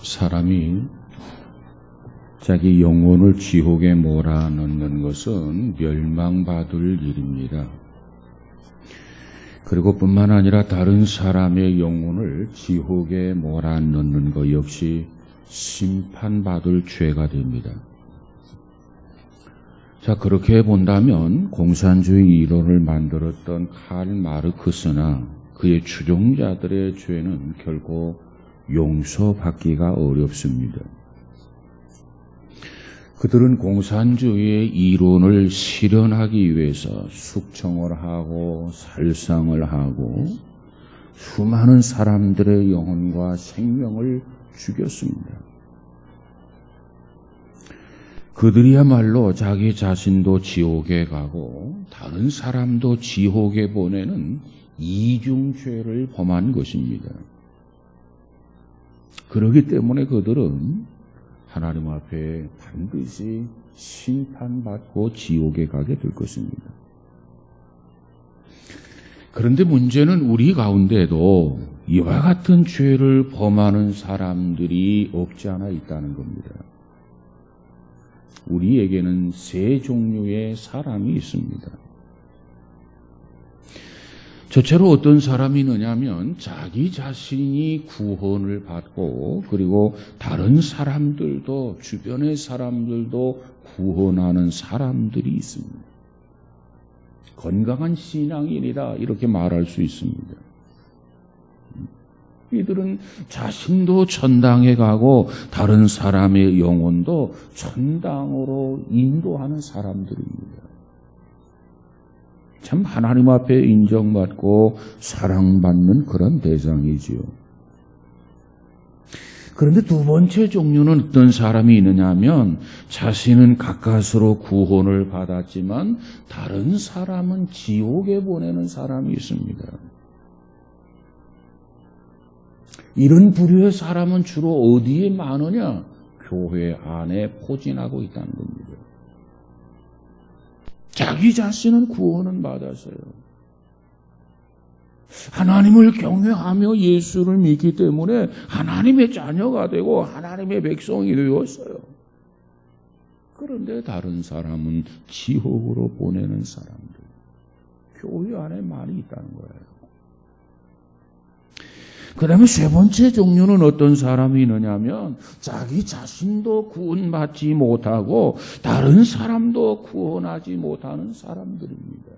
사람이 자기 영혼을 지옥에 몰아넣는 것은 멸망받을 일입니다. 그리고 뿐만 아니라 다른 사람의 영혼을 지옥에 몰아넣는 것 역시 심판받을 죄가 됩니다. 자, 그렇게 본다면 공산주의 이론을 만들었던 칼 마르크스나 그의 추종자들의 죄는 결코 용서받기가 어렵습니다. 그들은 공산주의의 이론을 실현하기 위해서 숙청을 하고 살상을 하고 수많은 사람들의 영혼과 생명을 죽였습니다. 그들이야말로 자기 자신도 지옥에 가고 다른 사람도 지옥에 보내는 이중죄를 범한 것입니다. 그렇기 때문에 그들은 하나님 앞에 반드시 심판받고 지옥에 가게 될 것입니다. 그런데 문제는 우리 가운데도 이와 같은 죄를 범하는 사람들이 없지 않아 있다는 겁니다. 우리에게는 세 종류의 사람이 있습니다. 첫째로 어떤 사람이 있느냐면 자기 자신이 구원을 받고 그리고 다른 사람들도 주변의 사람들도 구원하는 사람들이 있습니다. 건강한 신앙인이다 이렇게 말할 수 있습니다. 이들은 자신도 천당에 가고 다른 사람의 영혼도 천당으로 인도하는 사람들입니다. 참 하나님 앞에 인정받고 사랑받는 그런 대상이지요. 그런데 두 번째 종류는 어떤 사람이 있느냐면 자신은 가까스로 구원을 받았지만 다른 사람은 지옥에 보내는 사람이 있습니다. 이런 부류의 사람은 주로 어디에 많으냐? 교회 안에 포진하고 있다는 겁니다. 자기 자신은 구원은 받았어요. 하나님을 경외하며 예수를 믿기 때문에 하나님의 자녀가 되고 하나님의 백성이 되었어요. 그런데 다른 사람은 지옥으로 보내는 사람들, 교회 안에 많이 있다는 거예요. 그 다음에 세 번째 종류는 어떤 사람이 있느냐면 자기 자신도 구원받지 못하고 다른 사람도 구원하지 못하는 사람들입니다.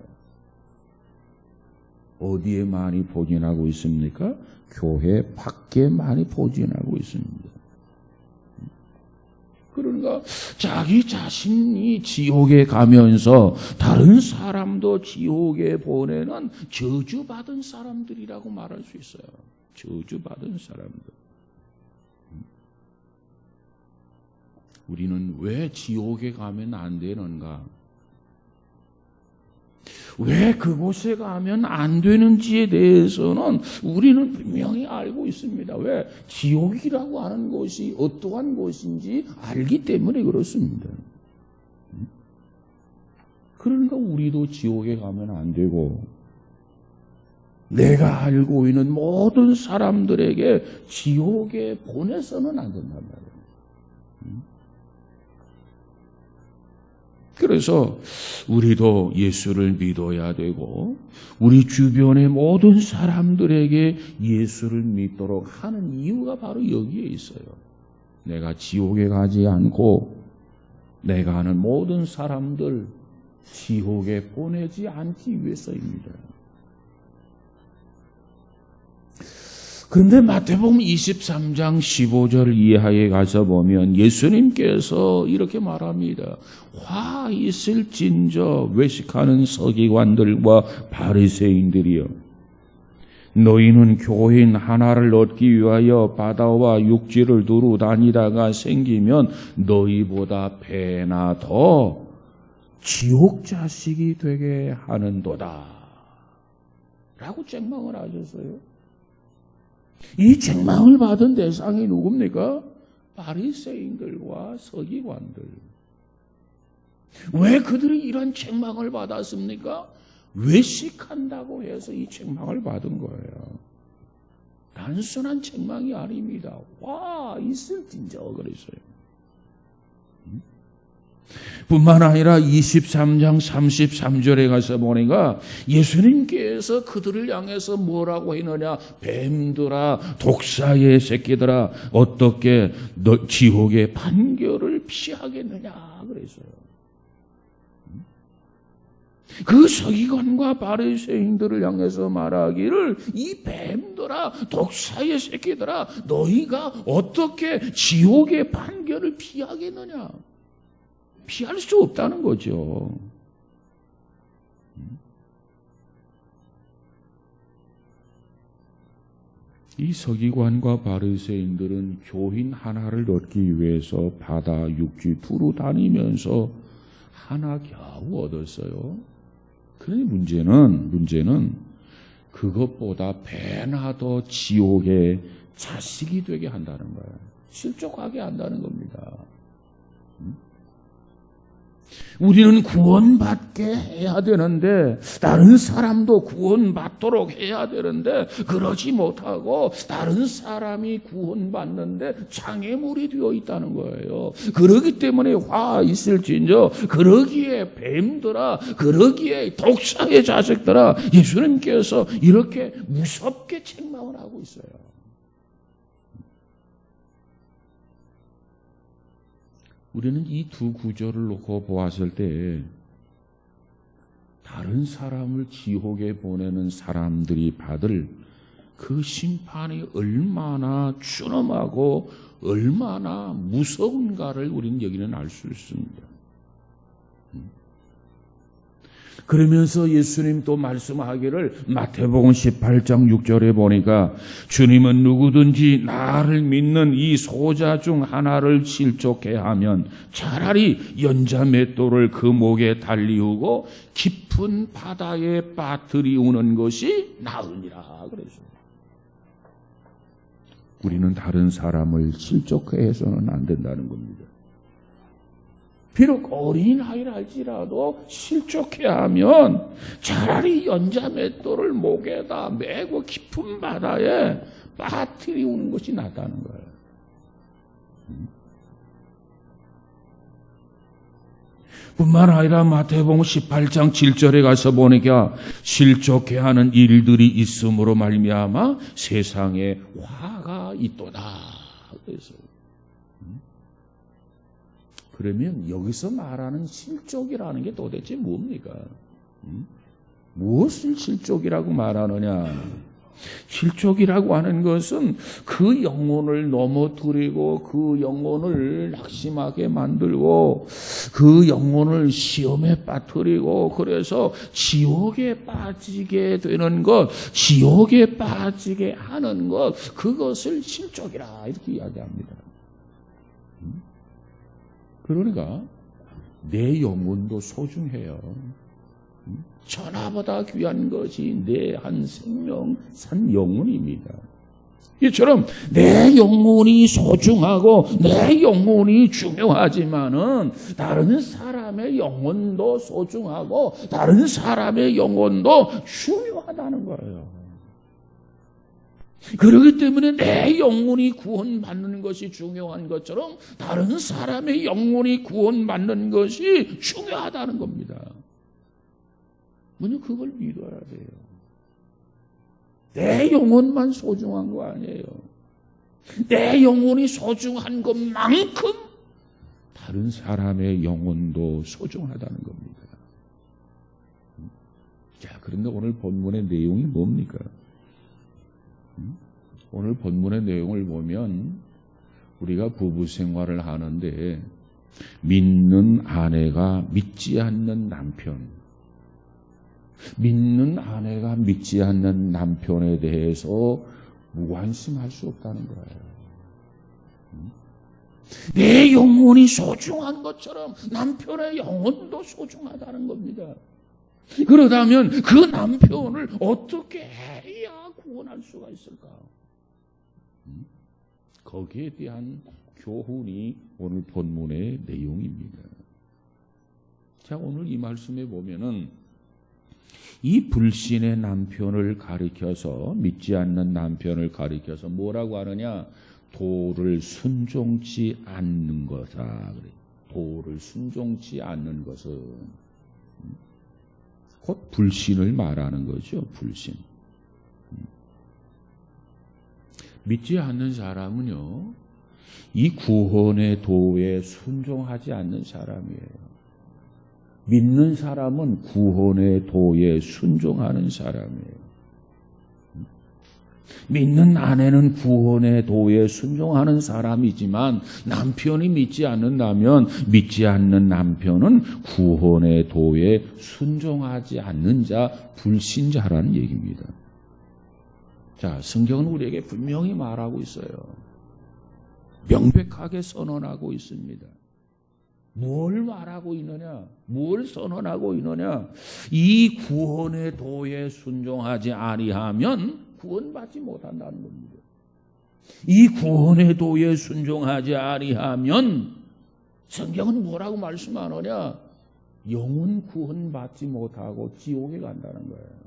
어디에 많이 포진하고 있습니까? 교회 밖에 많이 포진하고 있습니다. 그러니까 자기 자신이 지옥에 가면서 다른 사람도 지옥에 보내는 저주받은 사람들이라고 말할 수 있어요. 저주받은 사람들. 우리는 왜 지옥에 가면 안 되는가? 왜 그곳에 가면 안 되는지에 대해서는 우리는 분명히 알고 있습니다. 왜? 지옥이라고 하는 것이 어떠한 곳인지 알기 때문에 그렇습니다. 그러니까 우리도 지옥에 가면 안 되고 내가 알고 있는 모든 사람들에게 지옥에 보내서는 안 된단 말이에요. 그래서 우리도 예수를 믿어야 되고 우리 주변의 모든 사람들에게 예수를 믿도록 하는 이유가 바로 여기에 있어요. 내가 지옥에 가지 않고 내가 아는 모든 사람들 지옥에 보내지 않기 위해서입니다. 그런데 마태복음 23장 15절 이하에 가서 보면 예수님께서 이렇게 말합니다. 화 있을진저 외식하는 서기관들과 바리새인들이여, 너희는 교인 하나를 얻기 위하여 바다와 육지를 두루 다니다가 생기면 너희보다 배나 더 지옥 자식이 되게 하는도다 라고 책망을 하셨어요. 이 책망을 받은 대상이 누굽니까? 바리새인들과 서기관들. 왜 그들이 이런 책망을 받았습니까? 외식한다고 해서 이 책망을 받은 거예요. 단순한 책망이 아닙니다. 와, 있을진저 그랬어요. 뿐만 아니라 23장 33절에 가서 보니까 예수님께서 그들을 향해서 뭐라고 했느냐? 뱀들아, 독사의 새끼들아, 어떻게 너 지옥의 판결을 피하겠느냐 그랬어요. 그 서기관과 바리새인들을 향해서 말하기를 이 뱀들아, 독사의 새끼들아, 너희가 어떻게 지옥의 판결을 피하겠느냐? 피할 수 없다는 거죠. 이 서기관과 바리새인들은 교인 하나를 얻기 위해서 바다 육지 두루 다니면서 하나 겨우 얻었어요. 그런데 문제는 그것보다 배나 더 지옥의 자식이 되게 한다는 거예요. 실족하게 한다는 겁니다. 우리는 구원받게 해야 되는데, 다른 사람도 구원받도록 해야 되는데, 그러지 못하고 다른 사람이 구원받는데 장애물이 되어 있다는 거예요. 그러기 때문에 화 있을진저, 그러기에 뱀들아, 그러기에 독사의 자식들아, 예수님께서 이렇게 무섭게 책망을 하고 있어요. 우리는 이 두 구절을 놓고 보았을 때 다른 사람을 지옥에 보내는 사람들이 받을 그 심판이 얼마나 준엄하고 얼마나 무서운가를 우리는 여기는 알 수 있습니다. 그러면서 예수님 또 말씀하기를 마태복음 18장 6절에 보니까 주님은 누구든지 나를 믿는 이 소자 중 하나를 실족해 하면 차라리 연자 맷돌을 그 목에 달리우고 깊은 바다에 빠뜨리우는 것이 나으니라 그랬어요. 우리는 다른 사람을 실족해서는 안 된다는 겁니다. 비록 어린아이라 할지라도 실족해야 하면 차라리 연자 맷돌을 목에다 메고 깊은 바다에 빠뜨리우는 것이 낫다는 거예요. 뿐만 아니라 마태복음 18장 7절에 가서 보니까 실족해야 하는 일들이 있음으로 말미암아 세상에 화가 있도다. 그래서 그러면 여기서 말하는 실족이라는 게 도대체 뭡니까? 무엇을 실족이라고 말하느냐? 실족이라고 하는 것은 그 영혼을 넘어뜨리고 그 영혼을 낙심하게 만들고 그 영혼을 시험에 빠뜨리고 그래서 지옥에 빠지게 되는 것, 지옥에 빠지게 하는 것, 그것을 실족이라 이렇게 이야기합니다. 그러니까 내 영혼도 소중해요. 천하보다 귀한 것이 내 한 생명 산 영혼입니다. 이처럼 내 영혼이 소중하고 내 영혼이 중요하지만은 다른 사람의 영혼도 소중하고 다른 사람의 영혼도 중요하다는 거예요. 그렇기 때문에 내 영혼이 구원받는 것이 중요한 것처럼 다른 사람의 영혼이 구원받는 것이 중요하다는 겁니다. 먼저 그걸 믿어야 돼요. 내 영혼만 소중한 거 아니에요. 내 영혼이 소중한 것만큼 다른 사람의 영혼도 소중하다는 겁니다. 자, 그런데 오늘 본문의 내용이 뭡니까? 오늘 본문의 내용을 보면 우리가 부부 생활을 하는데 믿는 아내가 믿지 않는 남편, 믿는 아내가 믿지 않는 남편에 대해서 무관심할 수 없다는 거예요. 내 영혼이 소중한 것처럼 남편의 영혼도 소중하다는 겁니다. 그러다면 그 남편을 어떻게 해야 구원할 수가 있을까? 거기에 대한 교훈이 오늘 본문의 내용입니다. 자, 오늘 이 말씀에 보면은 이 불신의 남편을 가리켜서, 믿지 않는 남편을 가리켜서 뭐라고 하느냐? 도를 순종치 않는 거다. 도를 순종치 않는 것은 곧 불신을 말하는 거죠. 불신. 믿지 않는 사람은요, 이 구원의 도에 순종하지 않는 사람이에요. 믿는 사람은 구원의 도에 순종하는 사람이에요. 믿는 아내는 구원의 도에 순종하는 사람이지만 남편이 믿지 않는다면 믿지 않는 남편은 구원의 도에 순종하지 않는 자, 불신자라는 얘기입니다. 자, 성경은 우리에게 분명히 말하고 있어요. 명백하게 선언하고 있습니다. 뭘 말하고 있느냐? 뭘 선언하고 있느냐? 이 구원의 도에 순종하지 아니하면 구원받지 못한다는 겁니다. 이 구원의 도에 순종하지 아니하면 성경은 뭐라고 말씀하느냐? 영원 구원받지 못하고 지옥에 간다는 거예요.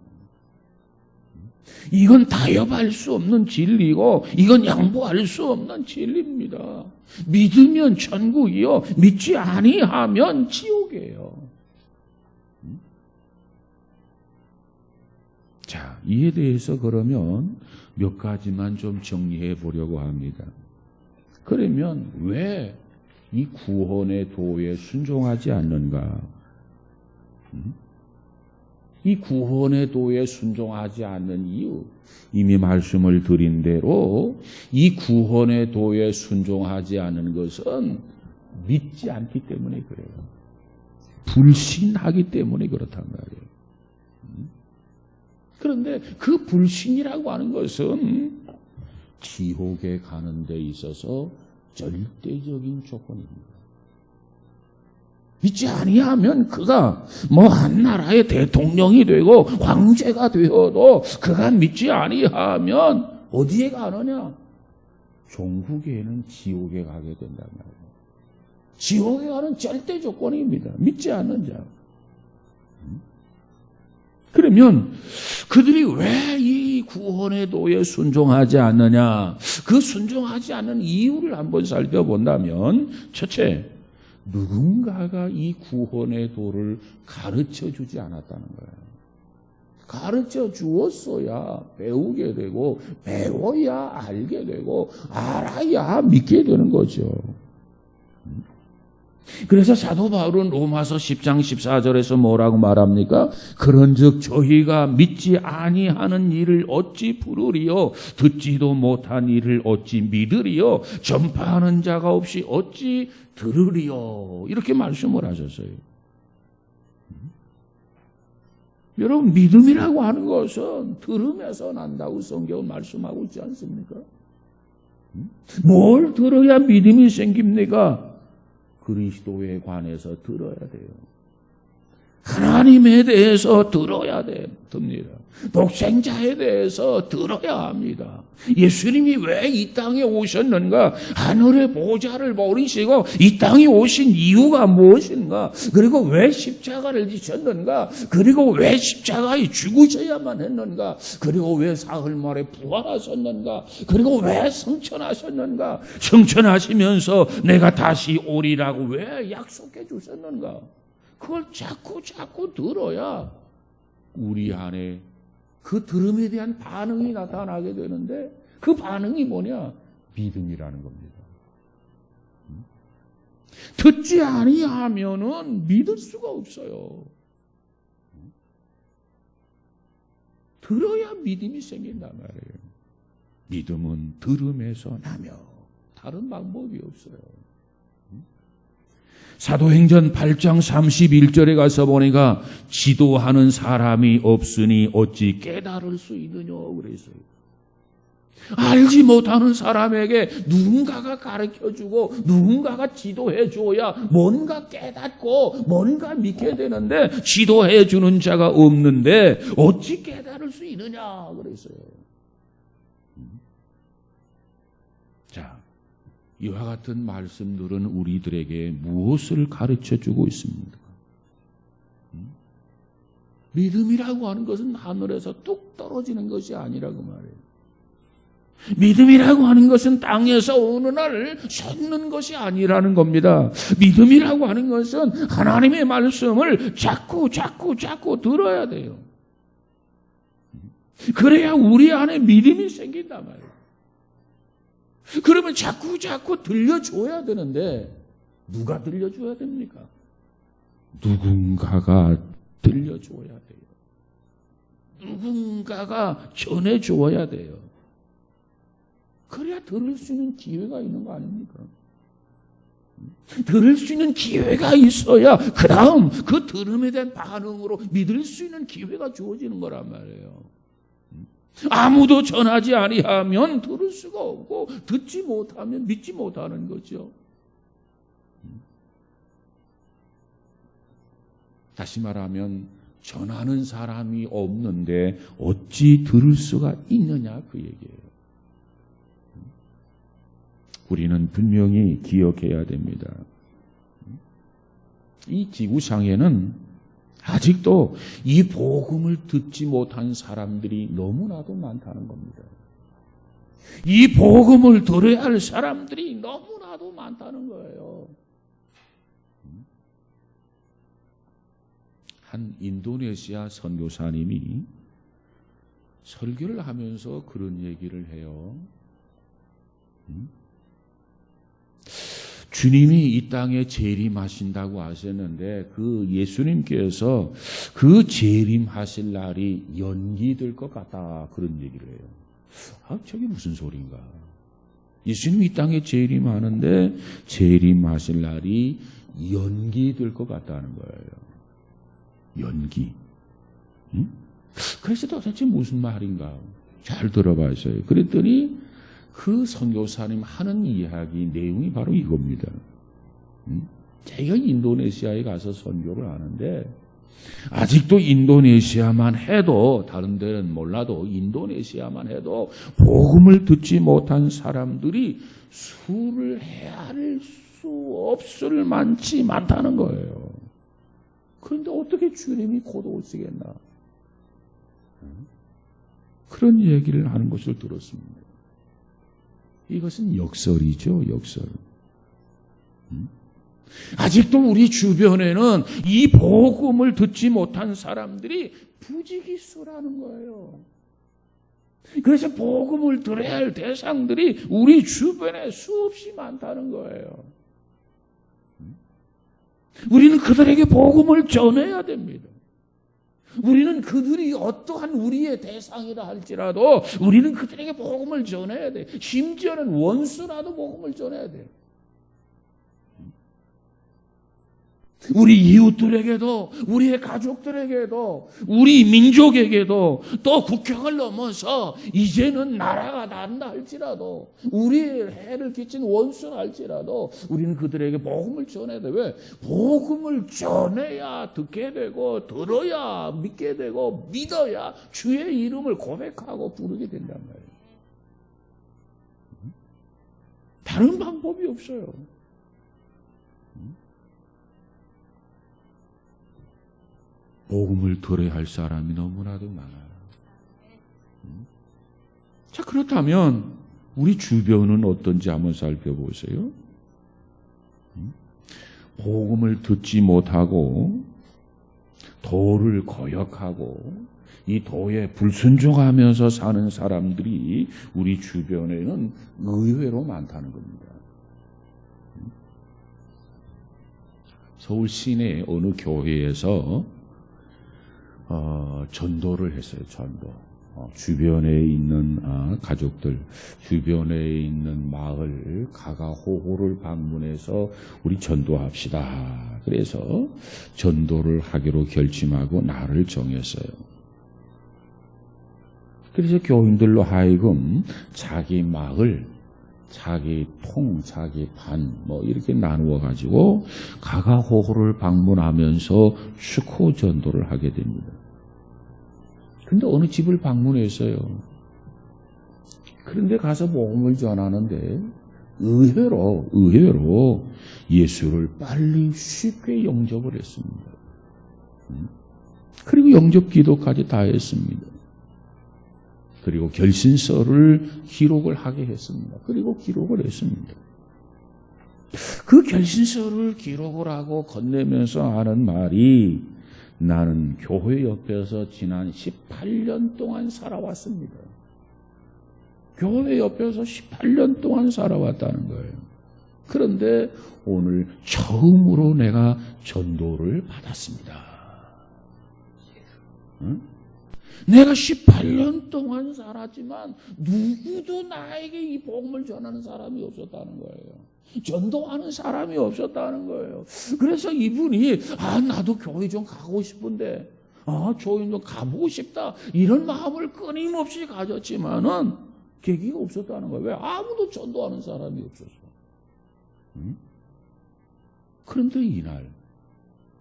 이건 타협할 수 없는 진리고 이건 양보할 수 없는 진리입니다. 믿으면 천국이요, 믿지 아니하면 지옥이에요. 자, 이에 대해서 그러면 몇 가지만 좀 정리해 보려고 합니다. 그러면 왜 이 구원의 도에 순종하지 않는가? 이 구원의 도에 순종하지 않는 이유, 이미 말씀을 드린 대로 이 구원의 도에 순종하지 않는 것은 믿지 않기 때문에 그래요. 불신하기 때문에 그렇단 말이에요. 그런데 그 불신이라고 하는 것은 지옥에 가는 데 있어서 절대적인 조건입니다. 믿지 아니하면 그가 뭐 한 나라의 대통령이 되고 황제가 되어도 그가 믿지 아니하면 어디에 가느냐? 종국에는 지옥에 가게 된단 말이에요. 지옥에 가는 절대 조건입니다. 믿지 않는 자. 그러면 그들이 왜 이 구원의 도에 순종하지 않느냐? 그 순종하지 않는 이유를 한번 살펴본다면, 첫째, 누군가가 이 구원의 도를 가르쳐 주지 않았다는 거예요. 가르쳐 주었어야 배우게 되고, 배워야 알게 되고, 알아야 믿게 되는 거죠. 그래서 사도 바울은 로마서 10장 14절에서 뭐라고 말합니까? 그런즉 저희가 믿지 아니하는 일을 어찌 부르리요? 듣지도 못한 일을 어찌 믿으리요? 전파하는 자가 없이 어찌 들으리요? 이렇게 말씀을 하셨어요. 여러분, 믿음이라고 하는 것은 들음에서 난다고 성경은 말씀하고 있지 않습니까? 뭘 들어야 믿음이 생깁니까? 그리스도에 관해서 들어야 돼요. 하나님에 대해서 들어야 됩니다. 독생자에 대해서 들어야 합니다. 예수님이 왜 이 땅에 오셨는가? 하늘의 보좌를 버리시고 이 땅에 오신 이유가 무엇인가? 그리고 왜 십자가를 지셨는가? 그리고 왜 십자가에 죽으셔야만 했는가? 그리고 왜 사흘 만에 부활하셨는가? 그리고 왜 성천하셨는가? 성천하시면서 내가 다시 오리라고 왜 약속해 주셨는가? 그걸 자꾸 들어야 우리 안에 그 들음에 대한 반응이 나타나게 되는데, 그 반응이 뭐냐? 믿음이라는 겁니다. 듣지 아니하면은 믿을 수가 없어요. 들어야 믿음이 생긴단 말이에요. 믿음은 들음에서 나며 다른 방법이 없어요. 사도행전 8장 31절에 가서 보니까 지도하는 사람이 없으니 어찌 깨달을 수 있느냐 그랬어요. 알지 못하는 사람에게 누군가가 가르쳐주고 누군가가 지도해 줘야 뭔가 깨닫고 뭔가 믿게 되는데, 지도해 주는 자가 없는데 어찌 깨달을 수 있느냐 그랬어요. 자, 이와 같은 말씀들은 우리들에게 무엇을 가르쳐주고 있습니까? 믿음이라고 하는 것은 하늘에서 뚝 떨어지는 것이 아니라고 말해요. 믿음이라고 하는 것은 땅에서 어느 날 솟는 것이 아니라는 겁니다. 믿음이라고 하는 것은 하나님의 말씀을 자꾸 들어야 돼요. 그래야 우리 안에 믿음이 생긴단 말이에요. 그러면 자꾸 들려줘야 되는데 누가 들려줘야 됩니까? 누군가가 들려줘야 돼요. 누군가가 전해줘야 돼요. 그래야 들을 수 있는 기회가 있는 거 아닙니까? 들을 수 있는 기회가 있어야 그 다음 그 들음에 대한 반응으로 믿을 수 있는 기회가 주어지는 거란 말이에요. 아무도 전하지 아니하면 들을 수가 없고 듣지 못하면 믿지 못하는 거죠. 다시 말하면 전하는 사람이 없는데 어찌 들을 수가 있느냐 그 얘기예요. 우리는 분명히 기억해야 됩니다. 이 지구상에는 아직도 이 복음을 듣지 못한 사람들이 너무나도 많다는 겁니다. 이 복음을 들어야 할 사람들이 너무나도 많다는 거예요. 한 인도네시아 선교사님이 설교를 하면서 그런 얘기를 해요. 주님이 이 땅에 재림하신다고 하셨는데 그 예수님께서 그 재림하실 날이 연기될 것 같다 그런 얘기를 해요. 아, 저게 무슨 소린가? 예수님이 이 땅에 재림하는데 재림하실 날이 연기될 것 같다는 거예요. 연기. 응? 그래서 도대체 무슨 말인가? 잘 들어봐서요. 그랬더니 그 선교사님 하는 이야기 내용이 바로 이겁니다. 제가 인도네시아에 가서 선교를 하는데 아직도 인도네시아만 해도 다른 데는 몰라도 인도네시아만 해도 복음을 듣지 못한 사람들이 수를 헤아릴 수 없을 만치 많다는 거예요. 그런데 어떻게 주님이 곧 오시겠나? 그런 얘기를 하는 것을 들었습니다. 이것은 역설이죠, 역설. 아직도 우리 주변에는 이 복음을 듣지 못한 사람들이 부지기수라는 거예요. 그래서 복음을 들어야 할 대상들이 우리 주변에 수없이 많다는 거예요. 우리는 그들에게 복음을 전해야 됩니다. 우리는 그들이 어떠한 우리의 대상이라 할지라도 우리는 그들에게 복음을 전해야 돼. 심지어는 원수라도 복음을 전해야 돼. 우리 이웃들에게도, 우리의 가족들에게도, 우리 민족에게도, 또 국경을 넘어서 이제는 나라가 난다 할지라도, 우리의 해를 끼친 원수라 할지라도 우리는 그들에게 복음을 전해야 돼. 왜? 복음을 전해야 듣게 되고, 들어야 믿게 되고, 믿어야 주의 이름을 고백하고 부르게 된단 말이에요. 다른 방법이 없어요. 복음을 들어야 할 사람이 너무나도 많아요. 자, 그렇다면 우리 주변은 어떤지 한번 살펴보세요. 복음을 듣지 못하고 도를 거역하고 이 도에 불순종하면서 사는 사람들이 우리 주변에는 의외로 많다는 겁니다. 서울 시내 어느 교회에서 전도를 했어요. 전도. 주변에 있는 가족들, 주변에 있는 마을 가가호호를 방문해서 우리 전도합시다. 그래서 전도를 하기로 결심하고 날을 정했어요. 그래서 교인들로 하여금 자기 마을, 자기 통, 자기 반 이렇게 나누어 가지고 가가호호를 방문하면서 축호 전도를 하게 됩니다. 근데 어느 집을 방문했어요. 그런데 가서 복음을 전하는데 의외로 예수를 빨리 쉽게 영접을 했습니다. 그리고 영접 기도까지 다 했습니다. 그리고 결신서를 기록을 하게 했습니다. 그리고 기록을 했습니다. 그 결신서를 기록을 하고 건네면서 하는 말이 나는 교회 옆에서 지난 18년 동안 살아왔습니다. 교회 옆에서 18년 동안 살아왔다는 거예요. 그런데 오늘 처음으로 내가 전도를 받았습니다. 응? 내가 18년 동안 살았지만 누구도 나에게 이 복음을 전하는 사람이 없었다는 거예요. 전도하는 사람이 없었다는 거예요. 그래서 이분이 나도 교회 좀 가고 싶은데 교회 좀 가보고 싶다 이런 마음을 끊임없이 가졌지만은 계기가 없었다는 거예요. 왜? 아무도 전도하는 사람이 없어서. 응? 그런데 이날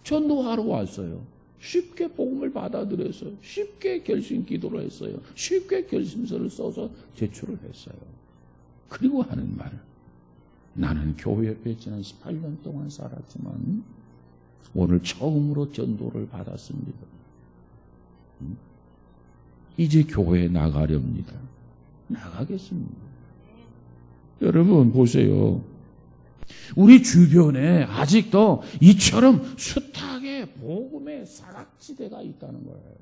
전도하러 왔어요. 쉽게 복음을 받아들였어요. 쉽게 결심 기도를 했어요. 쉽게 결심서를 써서 제출을 했어요. 그리고 하는 말, 나는 교회 옆에 지난 18년 동안 살았지만 오늘 처음으로 전도를 받았습니다. 이제 교회에 나가렵니다. 나가겠습니다. 여러분 보세요. 우리 주변에 아직도 이처럼 숱하게 복음의 사각지대가 있다는 거예요.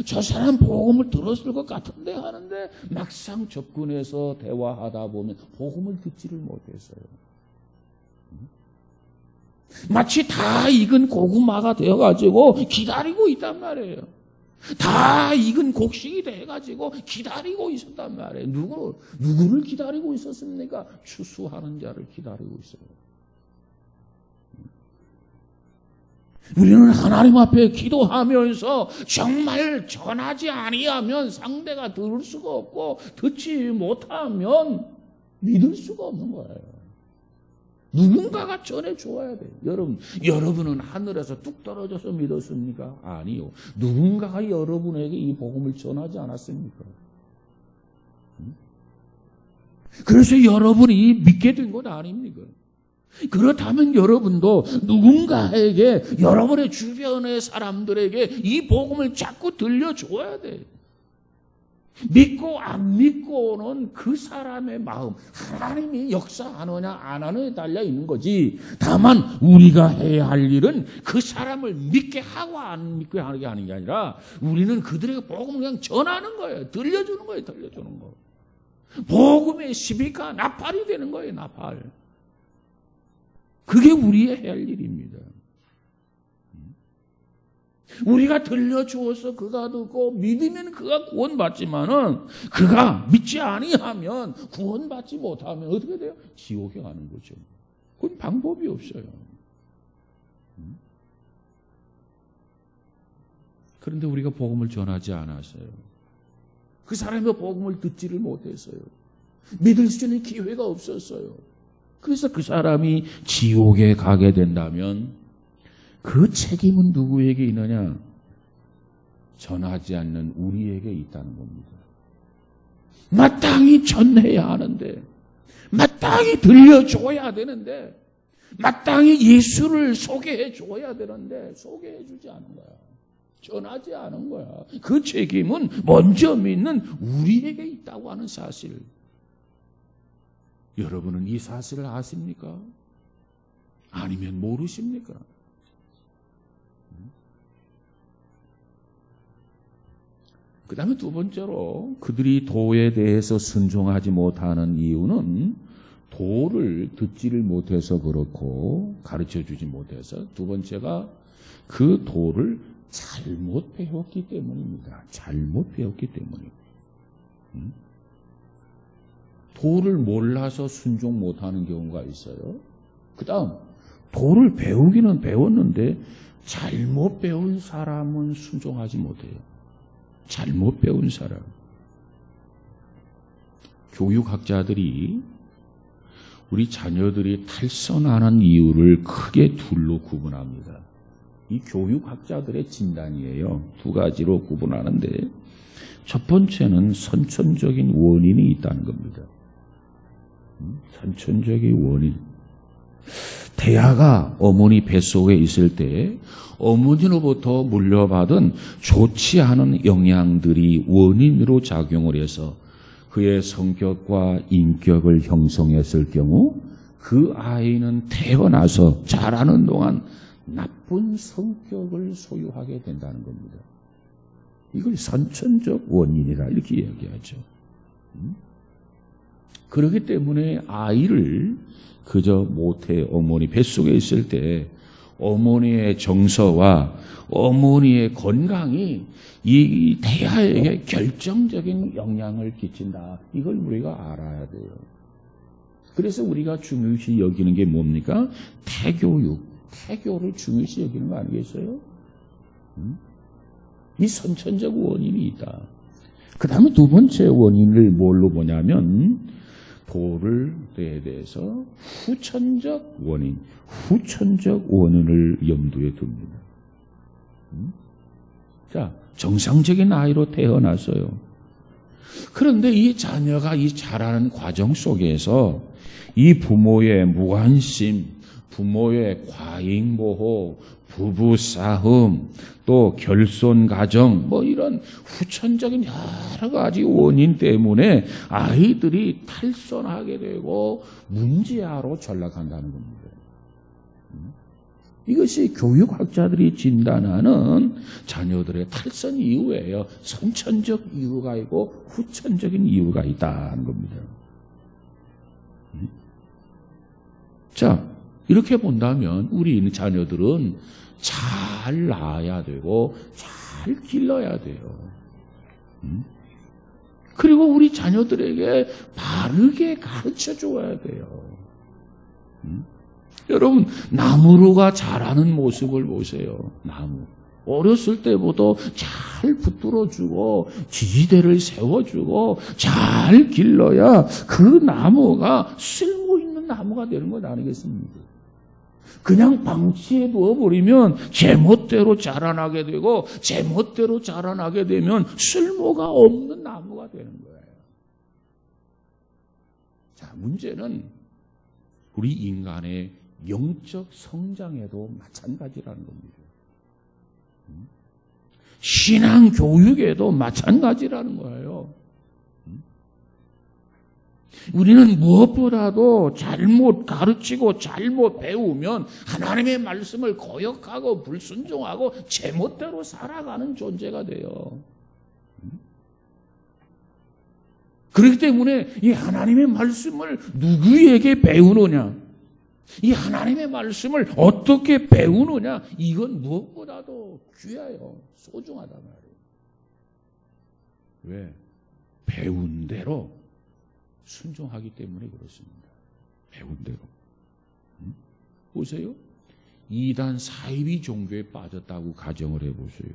저 사람 복음을 들었을 것 같은데 하는데 막상 접근해서 대화하다 보면 복음을 듣지를 못했어요. 마치 다 익은 고구마가 되어가지고 기다리고 있단 말이에요. 다 익은 곡식이 돼가지고 기다리고 있었단 말이에요. 누구를 기다리고 있었습니까? 추수하는 자를 기다리고 있어요. 우리는 하나님 앞에 기도하면서 정말 전하지 아니하면 상대가 들을 수가 없고 듣지 못하면 믿을 수가 없는 거예요. 누군가가 전해줘야 돼요. 여러분은 하늘에서 뚝 떨어져서 믿었습니까? 아니요. 누군가가 여러분에게 이 복음을 전하지 않았습니까? 그래서 여러분이 믿게 된 것 아닙니까? 그렇다면 여러분도 누군가에게, 여러분의 주변의 사람들에게 이 복음을 자꾸 들려줘야 돼요. 믿고 안 믿고는 그 사람의 마음, 하나님이 역사하느냐 안 하느냐에 달려 있는 거지. 다만 우리가 해야 할 일은 그 사람을 믿게 하고 안 믿게 하는 게 아니라 우리는 그들에게 복음을 그냥 전하는 거예요. 들려주는 거예요. 들려주는 거. 복음의 시비가 나팔이 되는 거예요. 나팔. 그게 우리의 해야 할 일입니다. 우리가 들려주어서 그가 듣고 믿으면 그가 구원받지만은 그가 믿지 아니하면 구원받지 못하면 어떻게 돼요? 지옥에 가는 거죠. 그건 방법이 없어요. 그런데 우리가 복음을 전하지 않았어요. 그 사람의 복음을 듣지를 못했어요. 믿을 수 있는 기회가 없었어요. 그래서 그 사람이 지옥에 가게 된다면 그 책임은 누구에게 있느냐? 전하지 않는 우리에게 있다는 겁니다. 마땅히 전해야 하는데, 마땅히 들려줘야 되는데, 마땅히 예수를 소개해 줘야 되는데 소개해 주지 않은 거야. 전하지 않은 거야. 그 책임은 먼저 믿는 우리에게 있다고 하는 사실. 여러분은 이 사실을 아십니까? 아니면 모르십니까? 그 다음에 두 번째로 그들이 도에 대해서 순종하지 못하는 이유는 도를 듣지를 못해서 그렇고 가르쳐주지 못해서, 두 번째가 그 도를 잘못 배웠기 때문입니다. 잘못 배웠기 때문이에요. 도를 몰라서 순종 못하는 경우가 있어요. 그 다음 도를 배우기는 배웠는데 잘못 배운 사람은 순종하지 못해요. 잘못 배운 사람. 교육학자들이 우리 자녀들이 탈선하는 이유를 크게 둘로 구분합니다. 이 교육학자들의 진단이에요. 두 가지로 구분하는데, 첫 번째는 선천적인 원인이 있다는 겁니다. 선천적인 원인. 태아가 어머니 뱃속에 있을 때 어머니로부터 물려받은 좋지 않은 영향들이 원인으로 작용을 해서 그의 성격과 인격을 형성했을 경우 그 아이는 태어나서 자라는 동안 나쁜 성격을 소유하게 된다는 겁니다. 이걸 선천적 원인이라 이렇게 이야기하죠. 그렇기 때문에 아이를 그저 모태 어머니 뱃속에 있을 때 어머니의 정서와 어머니의 건강이 이 태아에게 결정적인 영향을 끼친다. 이걸 우리가 알아야 돼요. 그래서 우리가 중요시 여기는 게 뭡니까? 태교육, 태교를 중요시 여기는 거 아니겠어요? 이 선천적 원인이 있다. 그 다음에 두 번째 원인을 뭘로 보냐면 돌을 대해서 후천적 원인, 후천적 원인을 염두에 둡니다. 자, 정상적인 아이로 태어났어요. 그런데 이 자녀가 이 자라는 과정 속에서 이 부모의 무관심, 부모의 과잉보호, 부부싸움, 또 결손가정, 이런 후천적인 여러 가지 원인 때문에 아이들이 탈선하게 되고 문제아로 전락한다는 겁니다. 이것이 교육학자들이 진단하는 자녀들의 탈선 이유예요. 선천적 이유가 있고 후천적인 이유가 있다는 겁니다. 자, 이렇게 본다면 우리 자녀들은 잘 낳아야 되고 잘 길러야 돼요. 그리고 우리 자녀들에게 바르게 가르쳐 줘야 돼요. 여러분, 나무루가 자라는 모습을 보세요. 나무. 어렸을 때부터 잘 붙들어주고 지지대를 세워주고 잘 길러야 그 나무가 쓸모 있는 나무가 되는 것 아니겠습니까? 그냥 방치해 두어버리면 제멋대로 자라나게 되고 제멋대로 자라나게 되면 쓸모가 없는 나무가 되는 거예요. 자, 문제는 우리 인간의 영적 성장에도 마찬가지라는 겁니다. 신앙 교육에도 마찬가지라는 거예요. 우리는 무엇보다도 잘못 가르치고 잘못 배우면 하나님의 말씀을 거역하고 불순종하고 제멋대로 살아가는 존재가 돼요. 그렇기 때문에 이 하나님의 말씀을 누구에게 배우느냐, 이 하나님의 말씀을 어떻게 배우느냐, 이건 무엇보다도 귀해요. 소중하단 말이에요. 왜? 배운 대로 순종하기 때문에 그렇습니다. 배운 대로. 보세요. 이단 사이비 종교에 빠졌다고 가정을 해보세요.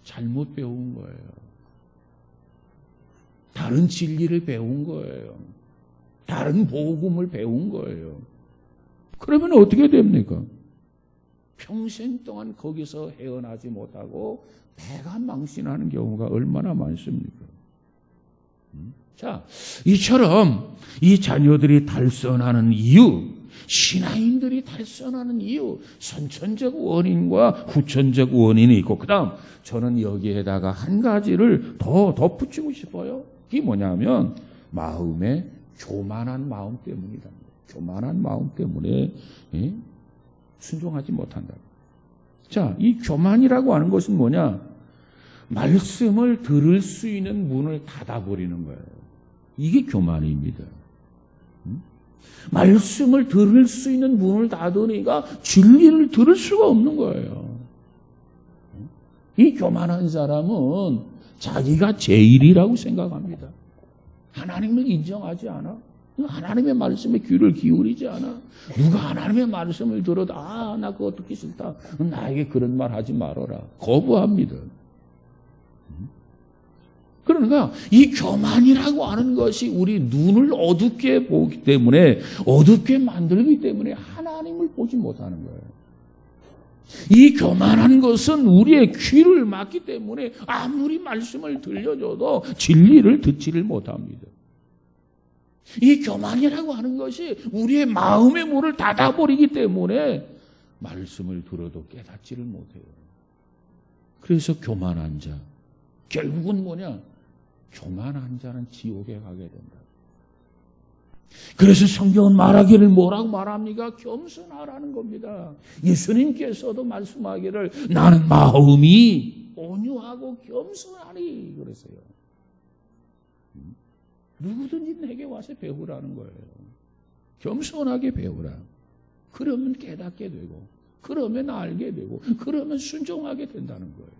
잘못 배운 거예요. 다른 진리를 배운 거예요. 다른 복음을 배운 거예요. 그러면 어떻게 됩니까? 평생 동안 거기서 헤어나지 못하고 배가 망신하는 경우가 얼마나 많습니까? 자, 이처럼 이 자녀들이 탈선하는 이유, 신앙인들이 탈선하는 이유, 선천적 원인과 후천적 원인이 있고, 그 다음 저는 여기에다가 한 가지를 더 덧붙이고 싶어요. 그게 뭐냐면 마음의 교만한 마음 때문이다. 교만한 마음 때문에 순종하지 못한다. 자, 이 교만이라고 하는 것은 뭐냐? 말씀을 들을 수 있는 문을 닫아버리는 거예요. 이게 교만입니다. 말씀을 들을 수 있는 문을 닫으니까 진리를 들을 수가 없는 거예요. 이 교만한 사람은 자기가 제일이라고 생각합니다. 하나님을 인정하지 않아. 하나님의 말씀에 귀를 기울이지 않아. 누가 하나님의 말씀을 들어도 나 그거 듣기 싫다. 나에게 그런 말 하지 말아라. 거부합니다. 그러니까 이 교만이라고 하는 것이 우리 눈을 어둡게 보기 때문에, 어둡게 만들기 때문에 하나님을 보지 못하는 거예요. 이 교만한 것은 우리의 귀를 막기 때문에 아무리 말씀을 들려줘도 진리를 듣지를 못합니다. 이 교만이라고 하는 것이 우리의 마음의 문을 닫아버리기 때문에 말씀을 들어도 깨닫지를 못해요. 그래서 교만한 자, 결국은 뭐냐? 교만한 자는 지옥에 가게 된다. 그래서 성경은 말하기를 뭐라고 말합니까? 겸손하라는 겁니다. 예수님께서도 말씀하기를 나는 마음이 온유하고 겸손하니 그랬어요. 누구든지 내게 와서 배우라는 거예요. 겸손하게 배우라. 그러면 깨닫게 되고, 그러면 알게 되고, 그러면 순종하게 된다는 거예요.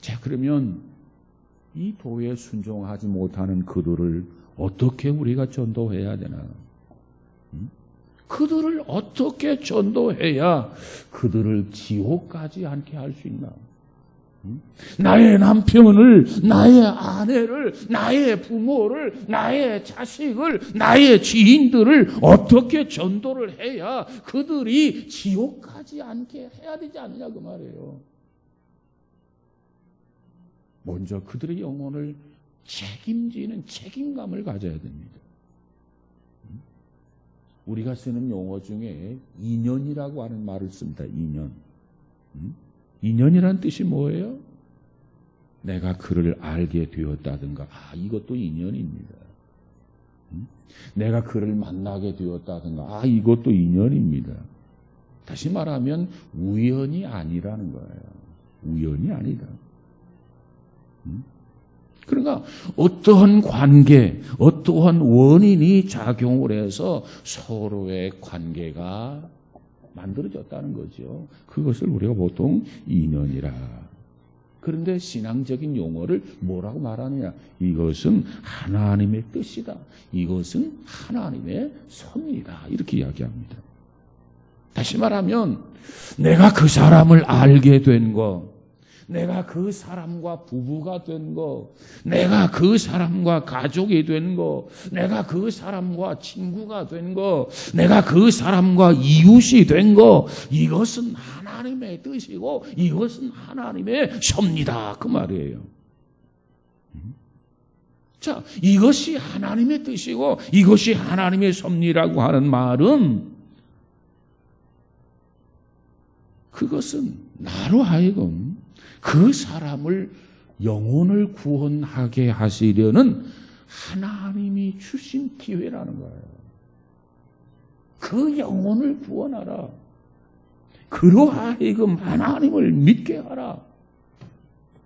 자, 그러면 이 도에 순종하지 못하는 그들을 어떻게 우리가 전도해야 되나? 그들을 어떻게 전도해야 그들을 지옥까지 않게 할 수 있나? 나의 남편을, 나의 아내를, 나의 부모를, 나의 자식을, 나의 지인들을 어떻게 전도를 해야 그들이 지옥까지 않게 해야 되지 않느냐 그 말이에요. 먼저 그들의 영혼을 책임지는 책임감을 가져야 됩니다. 우리가 쓰는 용어 중에 인연이라고 하는 말을 씁니다. 인연. 인연이란 뜻이 뭐예요? 내가 그를 알게 되었다든가. 이것도 인연입니다. 내가 그를 만나게 되었다든가. 이것도 인연입니다. 다시 말하면 우연이 아니라는 거예요. 우연이 아니다. 그러니까 어떠한 관계, 어떠한 원인이 작용을 해서 서로의 관계가 만들어졌다는 거죠. 그것을 우리가 보통 인연이라. 그런데 신앙적인 용어를 뭐라고 말하느냐? 이것은 하나님의 뜻이다. 이것은 하나님의 섭니다. 이렇게 이야기합니다. 다시 말하면 내가 그 사람을 알게 된 것, 내가 그 사람과 부부가 된 거, 내가 그 사람과 가족이 된 거, 내가 그 사람과 친구가 된 거, 내가 그 사람과 이웃이 된 거, 이것은 하나님의 뜻이고 이것은 하나님의 섭니다. 그 말이에요. 자, 이것이 하나님의 뜻이고 이것이 하나님의 섭리라고 하는 말은 그것은 나로 하여금 그 사람을 영혼을 구원하게 하시려는 하나님이 주신 기회라는 거예요. 그 영혼을 구원하라. 그로 하여금 하나님을 믿게 하라.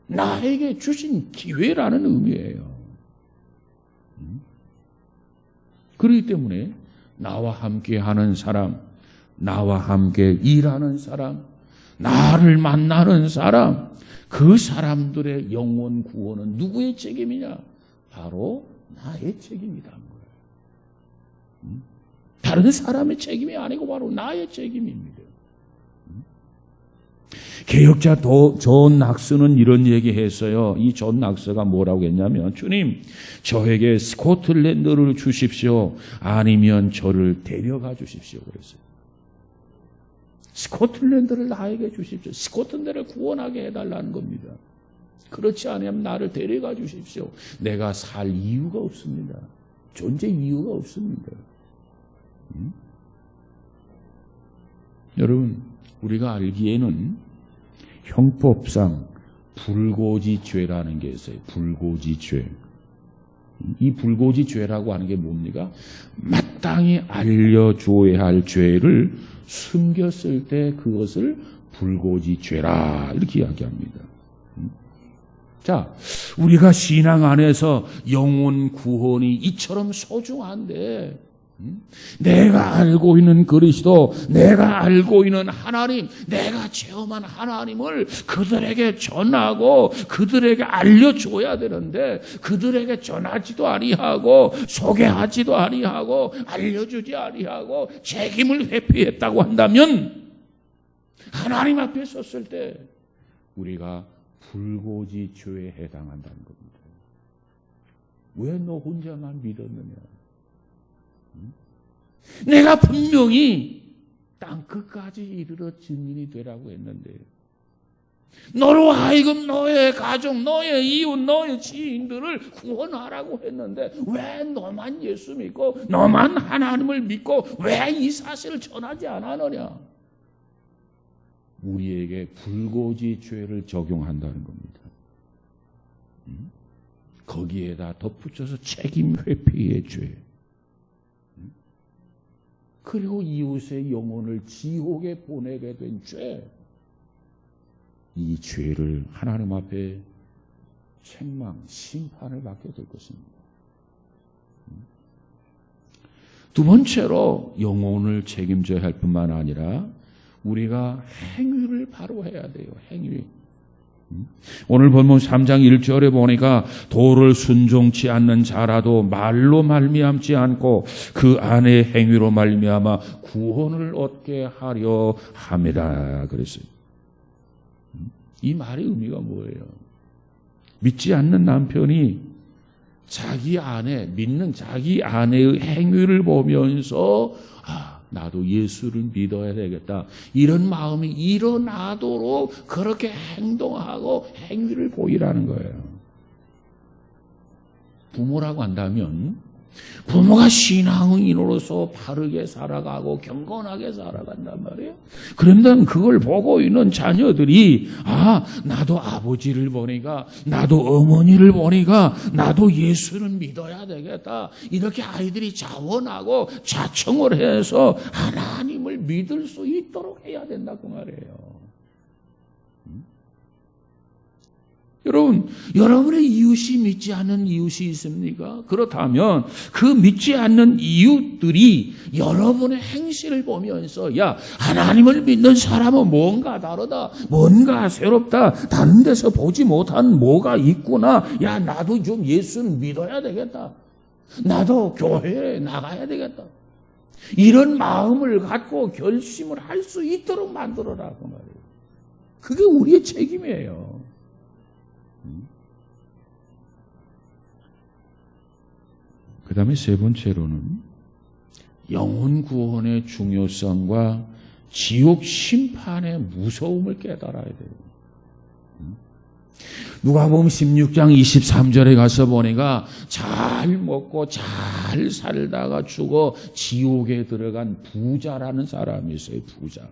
나에게 주신 기회라는 의미예요. 그렇기 때문에 나와 함께 하는 사람, 나와 함께 일하는 사람, 나를 만나는 사람, 그 사람들의 영혼 구원은 누구의 책임이냐? 바로 나의 책임이라는 거예요. 다른 사람의 책임이 아니고 바로 나의 책임입니다. 개혁자 존 낙스는 이런 얘기했어요. 이 존 낙스가 뭐라고 했냐면, 주님, 저에게 스코틀랜드를 주십시오. 아니면 저를 데려가 주십시오. 그랬어요. 스코틀랜드를 나에게 주십시오. 스코틀랜드를 구원하게 해달라는 겁니다. 그렇지 않으면 나를 데려가 주십시오. 내가 살 이유가 없습니다. 존재 이유가 없습니다. 여러분, 우리가 알기에는 형법상 불고지죄라는 게 있어요. 불고지죄. 이 불고지죄라고 하는 게 뭡니까? 마땅히 알려줘야 할 죄를 숨겼을 때 그것을 불고지죄라 이렇게 이야기합니다. 자, 우리가 신앙 안에서 영혼 구원이 이처럼 소중한데 내가 알고 있는 그리스도, 내가 알고 있는 하나님, 내가 체험한 하나님을 그들에게 전하고 그들에게 알려줘야 되는데 그들에게 전하지도 아니하고 소개하지도 아니하고 알려주지 아니하고 책임을 회피했다고 한다면 하나님 앞에 섰을 때 우리가 불고지죄에 해당한다는 겁니다. 왜 너 혼자만 믿었느냐? 내가 분명히 땅끝까지 이르러 증인이 되라고 했는데 너로 하여금 너의 가족, 너의 이웃, 너의 지인들을 구원하라고 했는데 왜 너만 예수 믿고 너만 하나님을 믿고 왜 이 사실을 전하지 않았느냐? 우리에게 불고지 죄를 적용한다는 겁니다. 거기에다 덧붙여서 책임 회피의 죄. 그리고 이웃의 영혼을 지옥에 보내게 된 죄. 이 죄를 하나님 앞에 책망, 심판을 받게 될 것입니다. 두 번째로 영혼을 책임져야 할 뿐만 아니라 우리가 행위를 바로 해야 돼요. 행위. 오늘 본문 3장 1절에 보니까 도를 순종치 않는 자라도 말로 말미암지 않고 그 안의 행위로 말미암아 구원을 얻게 하려 함이라 그랬어요. 이 말의 의미가 뭐예요? 믿지 않는 남편이 자기 아내, 믿는 자기 아내의 행위를 보면서 나도 예수를 믿어야 되겠다. 이런 마음이 일어나도록 그렇게 행동하고 행위를 보이라는 거예요. 부모라고 한다면 부모가 신앙인으로서 바르게 살아가고 경건하게 살아간단 말이에요. 그런데 그걸 보고 있는 자녀들이 나도 아버지를 보니까 나도 어머니를 보니까 나도 예수를 믿어야 되겠다. 이렇게 아이들이 자원하고 자청을 해서 하나님을 믿을 수 있도록 해야 된다고 말이에요. 여러분, 여러분의 이웃이 믿지 않는 이웃이 있습니까? 그렇다면 그 믿지 않는 이웃들이 여러분의 행실을 보면서 하나님을 믿는 사람은 뭔가 다르다. 뭔가 새롭다. 다른 데서 보지 못한 뭐가 있구나. 나도 좀 예수를 믿어야 되겠다. 나도 교회에 나가야 되겠다. 이런 마음을 갖고 결심을 할 수 있도록 만들어라고 말이에요. 그게 우리의 책임이에요. 그 다음에 세 번째로는 영혼 구원의 중요성과 지옥 심판의 무서움을 깨달아야 돼요. 누가복음 16장 23절에 가서 보니까 잘 먹고 잘 살다가 죽어 지옥에 들어간 부자라는 사람이 있어요. 부자.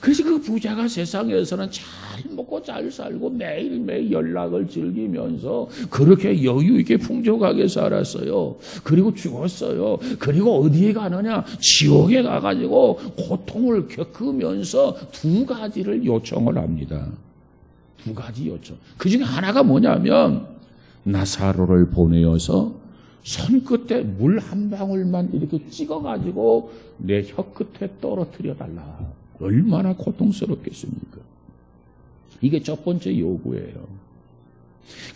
그래서 그 부자가 세상에서는 잘 먹고 잘 살고 매일매일 연락을 즐기면서 그렇게 여유 있게 풍족하게 살았어요. 그리고 죽었어요. 그리고 어디에 가느냐? 지옥에 가가지고 고통을 겪으면서 두 가지를 요청을 합니다. 두 가지 요청. 그 중에 하나가 뭐냐면 나사로를 보내어서 손끝에 물 한 방울만 이렇게 찍어가지고 내 혀끝에 떨어뜨려 달라. 얼마나 고통스럽겠습니까? 이게 첫 번째 요구예요.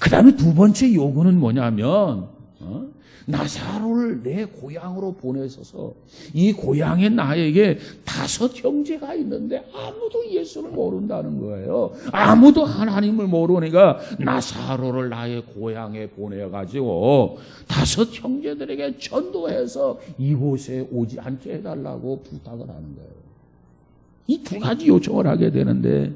그 다음에 두 번째 요구는 뭐냐면 나사로를 내 고향으로 보내셔서 이 고향에 나에게 5 형제가 있는데 아무도 예수를 모른다는 거예요. 아무도 하나님을 모르니까 나사로를 나의 고향에 보내가지고 5 형제들에게 전도해서 이곳에 오지 않게 해달라고 부탁을 하는 거예요. 이 두 가지 요청을 하게 되는데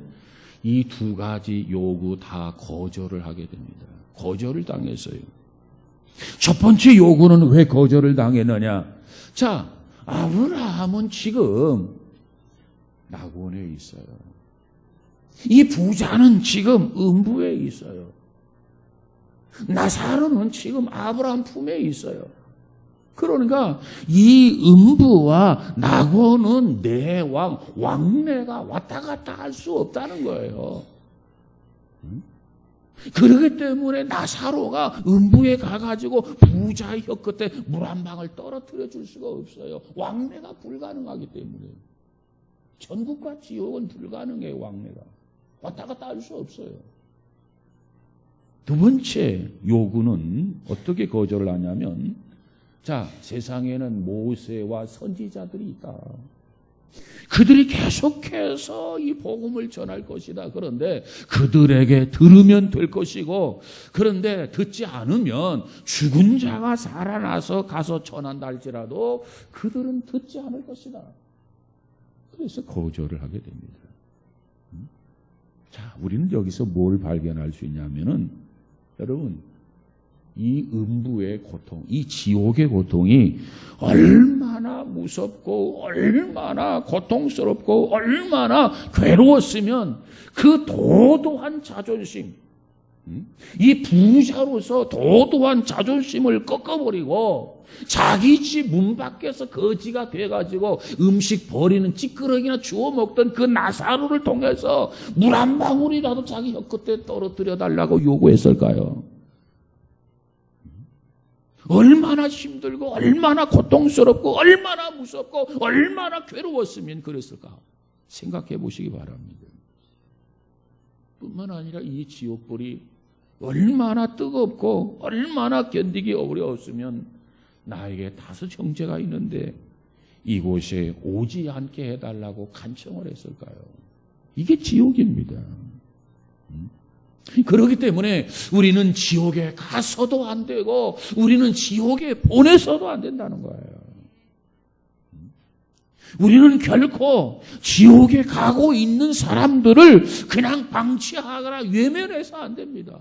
이 두 가지 요구 다 거절을 하게 됩니다. 거절을 당했어요. 첫 번째 요구는 왜 거절을 당했느냐? 자, 아브라함은 지금 낙원에 있어요. 이 부자는 지금 음부에 있어요. 나사로는 지금 아브라함 품에 있어요. 그러니까 이 음부와 낙원은 내 왕래가 왔다 갔다 할 수 없다는 거예요. 그렇기 때문에 나사로가 음부에 가가지고 부자의 혀끝에 물 한 방울 떨어뜨려 줄 수가 없어요. 왕래가 불가능하기 때문에. 천국과 지옥은 불가능해요. 왕래가. 왔다 갔다 할 수 없어요. 두 번째 요구는 어떻게 거절을 하냐면 자, 세상에는 모세와 선지자들이 있다. 그들이 계속해서 이 복음을 전할 것이다. 그런데 그들에게 들으면 될 것이고 그런데 듣지 않으면 죽은 자가 살아나서 가서 전한다 할지라도 그들은 듣지 않을 것이다. 그래서 거절을 하게 됩니다. 자, 우리는 여기서 뭘 발견할 수 있냐면은, 여러분, 이 음부의 고통, 이 지옥의 고통이 얼마나 무섭고 얼마나 고통스럽고 얼마나 괴로웠으면 그 도도한 자존심, 이 부자로서 도도한 자존심을 꺾어버리고 자기 집 문 밖에서 거지가 돼가지고 음식 버리는 찌끄러기나 주워 먹던 그 나사로를 통해서 물 한 방울이라도 자기 혀끝에 떨어뜨려 달라고 요구했을까요? 얼마나 힘들고 얼마나 고통스럽고 얼마나 무섭고 얼마나 괴로웠으면 그랬을까 생각해 보시기 바랍니다. 뿐만 아니라 이 지옥불이 얼마나 뜨겁고 얼마나 견디기 어려웠으면 나에게 5 형제가 있는데 이곳에 오지 않게 해달라고 간청을 했을까요? 이게 지옥입니다. 그렇기 때문에 우리는 지옥에 가서도 안 되고 우리는 지옥에 보내서도 안 된다는 거예요. 우리는 결코 지옥에 가고 있는 사람들을 그냥 방치하거나 외면해서 안 됩니다.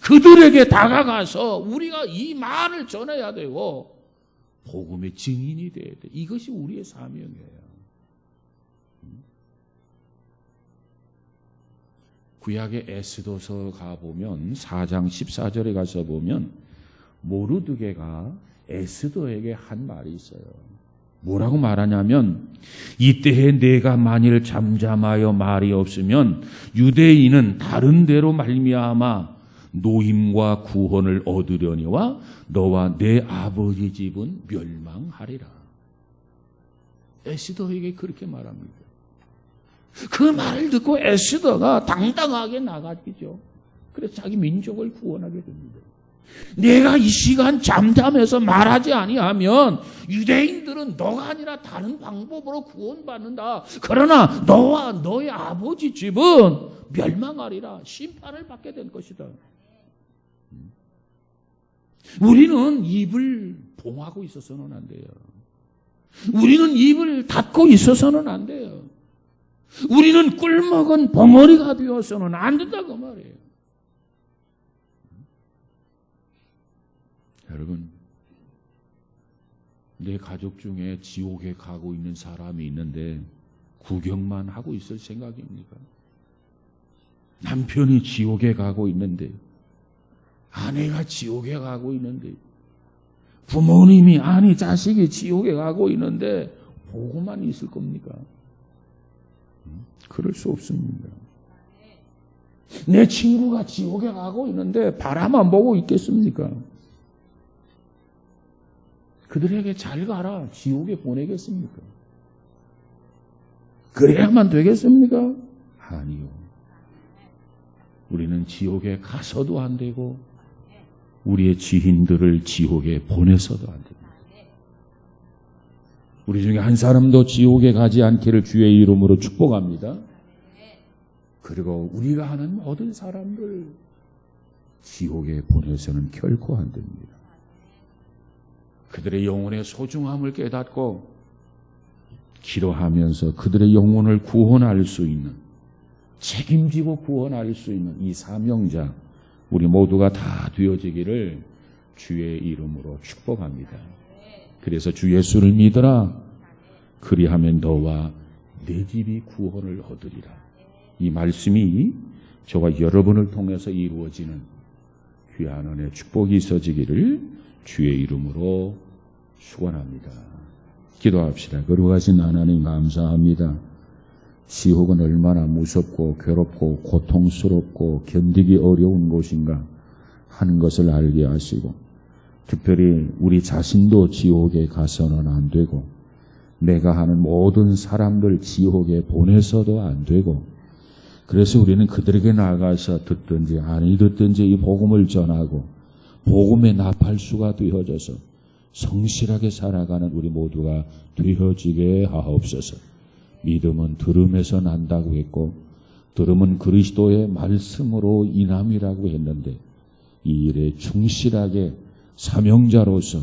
그들에게 다가가서 우리가 이 말을 전해야 되고 복음의 증인이 돼야 돼. 이것이 우리의 사명이에요. 구약의 에스더서 가보면 4장 14절에 가서 보면 모르드게가 에스더에게 한 말이 있어요. 뭐라고 말하냐면 이때에 내가 만일 잠잠하여 말이 없으면 유대인은 다른 데로 말미암아 노임과 구원을 얻으려니와 너와 내 아버지 집은 멸망하리라. 에스더에게 그렇게 말합니다. 그 말을 듣고 에스더가 당당하게 나가죠. 그래서 자기 민족을 구원하게 됩니다. 내가 이 시간 잠잠해서 말하지 아니하면 유대인들은 너가 아니라 다른 방법으로 구원받는다. 그러나 너와 너의 아버지 집은 멸망하리라. 심판을 받게 될 것이다. 우리는 입을 봉하고 있어서는 안 돼요. 우리는 입을 닫고 있어서는 안 돼요. 우리는 꿀먹은 벙어리가 되어서는 안 된다고 말이에요. 여러분, 내 가족 중에 지옥에 가고 있는 사람이 있는데 구경만 하고 있을 생각입니까? 남편이 지옥에 가고 있는데, 아내가 지옥에 가고 있는데, 부모님이 아니 자식이 지옥에 가고 있는데 보고만 있을 겁니까? 그럴 수 없습니다. 내 친구가 지옥에 가고 있는데 바라만 보고 있겠습니까? 그들에게 잘 가라 지옥에 보내겠습니까? 그래야만 되겠습니까? 아니요. 우리는 지옥에 가서도 안 되고 우리의 지인들을 지옥에 보내서도 안 됩니다. 우리 중에 한 사람도 지옥에 가지 않기를 주의 이름으로 축복합니다. 그리고 우리가 하는 모든 사람들 지옥에 보내서는 결코 안 됩니다. 그들의 영혼의 소중함을 깨닫고 기도하면서 그들의 영혼을 구원할 수 있는, 책임지고 구원할 수 있는 이 사명자 우리 모두가 다 되어지기를 주의 이름으로 축복합니다. 그래서 주 예수를 믿어라. 그리하면 너와 내 집이 구원을 얻으리라. 이 말씀이 저와 여러분을 통해서 이루어지는 귀한 은혜 축복이 있어지기를 주의 이름으로 축원합니다. 기도합시다. 거룩하신 하나님 감사합니다. 지옥은 얼마나 무섭고 괴롭고 고통스럽고 견디기 어려운 곳인가 하는 것을 알게 하시고, 특별히 우리 자신도 지옥에 가서는 안 되고 내가 하는 모든 사람들 지옥에 보내서도 안 되고, 그래서 우리는 그들에게 나가서 듣든지 아니 듣든지 이 복음을 전하고 복음의 나팔수가 되어져서 성실하게 살아가는 우리 모두가 되어지게 하옵소서. 믿음은 들음에서 난다고 했고 들음은 그리스도의 말씀으로 인함이라고 했는데 이 일에 충실하게 사명자로서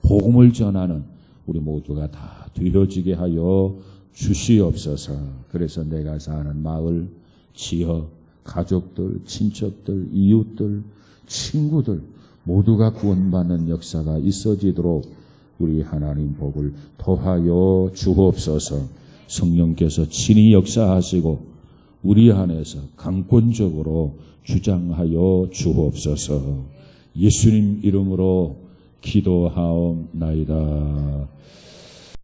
복음을 전하는 우리 모두가 다 되어지게 하여 주시옵소서. 그래서 내가 사는 마을, 지역, 가족들, 친척들, 이웃들, 친구들 모두가 구원받는 역사가 있어지도록 우리 하나님 복을 더하여 주옵소서. 성령께서 친히 역사하시고 우리 안에서 강권적으로 주장하여 주옵소서. 예수님 이름으로 기도하옵나이다.